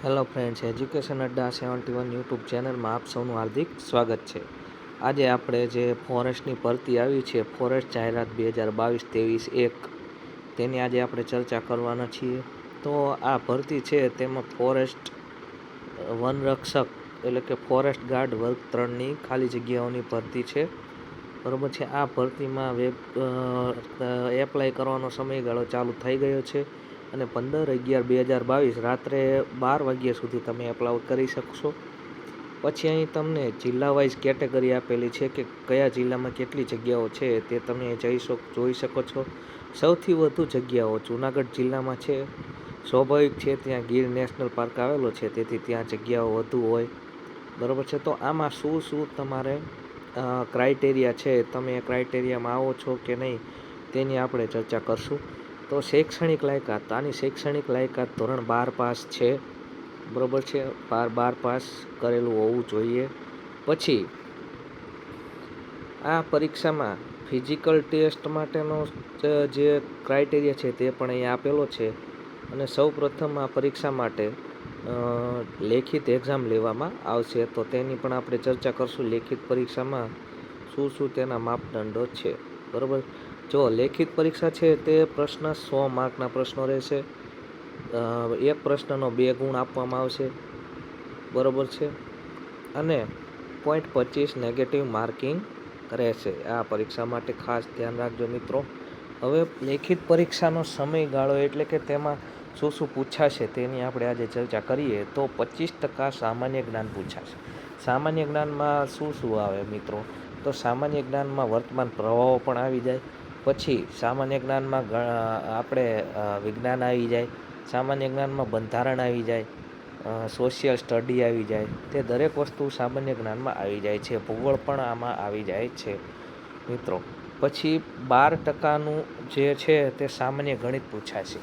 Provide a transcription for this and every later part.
Hello friends, education અડ્ડા 71 YouTube ચેનલમાં આપ સૌનું હાર્દિક સ્વાગત છે. આજે આપણે જે ફોરેસ્ટની ભરતી આવી છે, ફોરેસ્ટ જાહેરાત 2022-23-1, તેની આજે આપણે ચર્ચા કરવાના છીએ. તો આ ભરતી છે તેમાં ફોરેસ્ટ વનરક્ષક એટલે કે ફોરેસ્ટ ગાર્ડ વર્ગ 3ની ખાલી જગ્યાઓની ભરતી છે. બરાબર છે. આ ભરતીમાં એપ્લાય કરવાનો સમયગાળો ચાલુ થઈ ગયો છે અને 15/11/2022 રાત્રે 12 વાગ્યા સુધી તમે એપ્લાય કરી શકશો. પછી અહીં તમને જિલ્લા વાઇઝ કેટેગરી આપેલી છે કે કયા જિલ્લામાં કેટલી જગ્યાઓ છે તે તમે જોઈ શકો છો. સૌથી વધુ જગ્યાઓ જુનાગઢ જિલ્લામાં છે. સ્વાભાવિક છે, ત્યાં ગીર નેશનલ પાર્ક આવેલો છે, તેથી ત્યાં જગ્યાઓ વધુ હોય. બરાબર છે. તો આમાં શું તમારે ક્રાઇટેરિયા છે, તમે એ ક્રાઇટેરિયામાં આવો છો કે નહીં તેની આપણે ચર્ચા કરશું. તો શૈક્ષણિક લાયકાત, આની શૈક્ષણિક લાયકાત ધોરણ 12 પાસ છે. બરાબર છે. 12 પાસ કરેલું હોવું જોઈએ. પછી આ પરીક્ષામાં ફિઝિકલ ટેસ્ટ માટેનો જે ક્રાઇટેરિયા છે તે પણ અહીંયા આપેલો છે. અને સૌ પ્રથમ આ પરીક્ષા માટે લેખિત એક્ઝામ લેવામાં આવશે, તો તેની પણ આપણે ચર્ચા કરશું. લેખિત પરીક્ષામાં શું તેના માપદંડો છે. બરાબર. જો લેખિત પરીક્ષા છે તે પ્રશ્ન 100 માર્કના પ્રશ્નો રહેશે. એક પ્રશ્નનો 2 ગુણ આપવામાં આવશે. બરાબર છે. અને 0.25 નેગેટિવ માર્કિંગ રહેશે. આ પરીક્ષા માટે ખાસ ધ્યાન રાખજો મિત્રો. હવે લેખિત પરીક્ષાનો સમયગાળો એટલે કે તેમાં શું પૂછાશે તેની આપણે આજે ચર્ચા કરીએ. તો 25% સામાન્ય જ્ઞાન પૂછાશે. સામાન્ય જ્ઞાનમાં શું આવે મિત્રો? તો સામાન્ય જ્ઞાનમાં વર્તમાન પ્રવાહો પણ આવી જાય. પછી સામાન્ય જ્ઞાનમાં આપણે વિજ્ઞાન આવી જાય. સામાન્ય જ્ઞાનમાં બંધારણ આવી જાય. સોશિયલ સ્ટડી આવી જાય. તે દરેક વસ્તુ સામાન્ય જ્ઞાનમાં આવી જાય છે. ભૂગોળ પણ આમાં આવી જાય છે મિત્રો. પછી 12%નું જે છે તે સામાન્ય ગણિત પૂછાશે.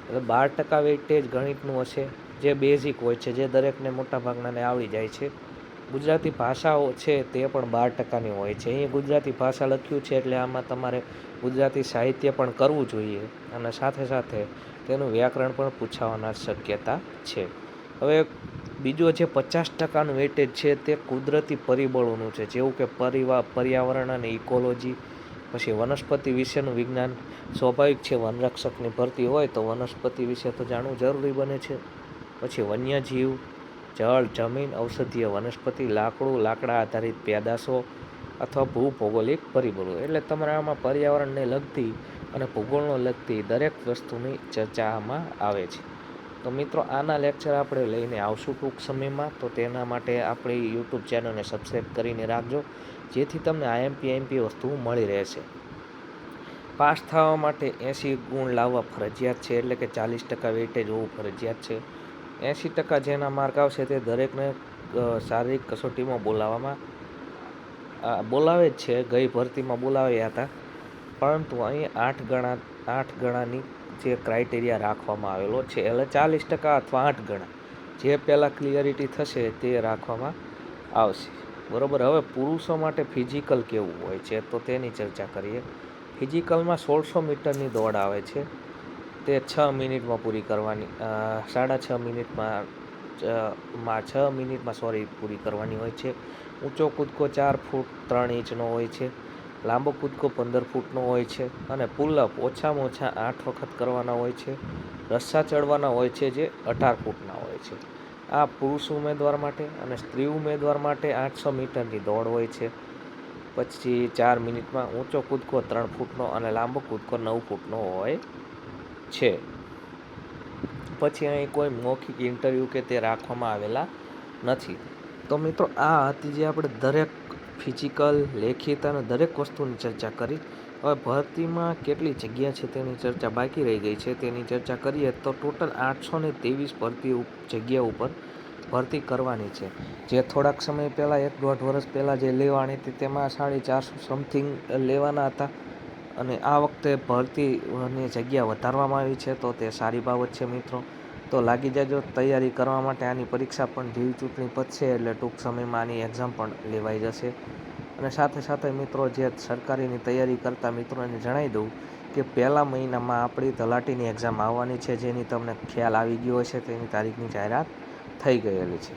એટલે 12% વેઇટેજ ગણિતનું હશે, જે બેઝિક હોય છે, જે દરેકને મોટાભાગનાને આવડી જાય છે. ગુજરાતી ભાષાઓ છે તે પણ 12%ની હોય છે. અહીં ગુજરાતી ભાષા લખ્યું છે એટલે આમાં તમારે ગુજરાતી સાહિત્ય પણ કરવું જોઈએ અને સાથે સાથે તેનું વ્યાકરણ પણ પૂછાવાના શક્યતા છે. હવે બીજો જે 50%નું વેઇટેજ છે તે કુદરતી પરિબળોનું છે, જેવું કે પર્યાવરણ અને ઇકોલોજી. પછી વનસ્પતિ વિશેનું વિજ્ઞાન. સ્વાભાવિક છે, વનરક્ષકની ભરતી હોય તો વનસ્પતિ વિશે તો જાણવું જરૂરી બને છે. પછી વન્યજીવ, જળ, જમીન, ઔષધીય વનસ્પતિ, લાકડા આધારિત પેદાશો અથવા ભૂભૌગોલિક પરિબળો. એટલે તમારે આમાં પર્યાવરણને લગતી અને ભૂગોળને લગતી દરેક વસ્તુની ચર્ચા આમાં આવે છે. તો મિત્રો, આના લેક્ચર આપણે લઈને આવશું ટૂંક સમયમાં. તો તેના માટે આપણી યુટ્યુબ ચેનલને સબસ્ક્રાઈબ કરીને રાખજો, જેથી તમને આઈએમપી વસ્તુ મળી રહેશે. પાસ થવા માટે 80 ગુણ લાવવા ફરજિયાત છે, એટલે કે 40% વેઇટેજ હોવું ફરજિયાત છે. 80% જેના માર્ક આવશે તે દરેકને શારીરિક કસોટીમાં બોલાવે જ છે. ગઈ ભરતીમાં બોલાવ્યા હતા, પરંતુ અહીં 8 ગણાની જે ક્રાઇટેરિયા રાખવામાં આવેલો છે, એટલે 40% અથવા 8 ગણા, જે પહેલાં ક્લિયરિટી થશે તે રાખવામાં આવશે. બરાબર. હવે પુરુષો માટે ફિઝિકલ કેવું હોય છે તો તેની ચર્ચા કરીએ. ફિઝિકલમાં 1600 મીટરની દોડ આવે છે. તે 6 મિનિટમાં પૂરી કરવાની, 6.5 મિનિટમાં 6 મિનિટમાં પૂરી કરવાની હોય છે. ઊંચો કૂદકો 4 ફૂટ 3 ઇંચનો હોય છે. લાંબો કૂદકો 15 ફૂટનો હોય છે. અને પુલઅપ ઓછામાં ઓછા 8 વખત કરવાના હોય છે. રસ્સા ચડવાના હોય છે, જે 18 ફૂટના હોય છે. આ પુરુષ ઉમેદવાર માટે. અને સ્ત્રી ઉમેદવાર માટે 800 મીટરની દોડ હોય છે. પછી 4 મિનિટમાં. ઊંચો કૂદકો 3 ફૂટનો અને લાંબો કૂદકો 9 ફૂટનો હોય છે. પછી અહીં કોઈ મૌખિક ઇન્ટરવ્યૂ કે તે રાખવામાં આવેલા નથી. તો મિત્રો, આ હતી જે આપણે દરેક ફિઝિકલ, લેખિત અને દરેક વસ્તુની ચર્ચા કરી. હવે ભરતીમાં કેટલી જગ્યા છે તેની ચર્ચા બાકી રહી ગઈ છે, તેની ચર્ચા કરીએ તો ટોટલ 823 જગ્યા ઉપર ભરતી કરવાની છે. જે થોડાક સમય પહેલાં 1-1.5 વર્ષ પહેલાં જે લેવાની હતી તેમાં 450 સમથિંગ લેવાના હતા. અને આ વખતે ભરતીની જગ્યા વધારવામાં આવી છે, તો તે સારી બાબત છે મિત્રો. તો લાગી જજો તૈયારી કરવા માટે. આની પરીક્ષા પણ ચૂંટણી પતશે એટલે ટૂંક સમયમાં આની એક્ઝામ પણ લેવાઈ જશે. અને સાથે સાથે મિત્રો, જે સરકારીની તૈયારી કરતા મિત્રોને જણાવી દઉં કે પહેલા મહિનામાં આપણી તલાટીની એક્ઝામ આવવાની છે, જેની તમને ખ્યાલ આવી ગયો હશે. તેની તારીખની જાહેરાત થઈ ગયેલી છે.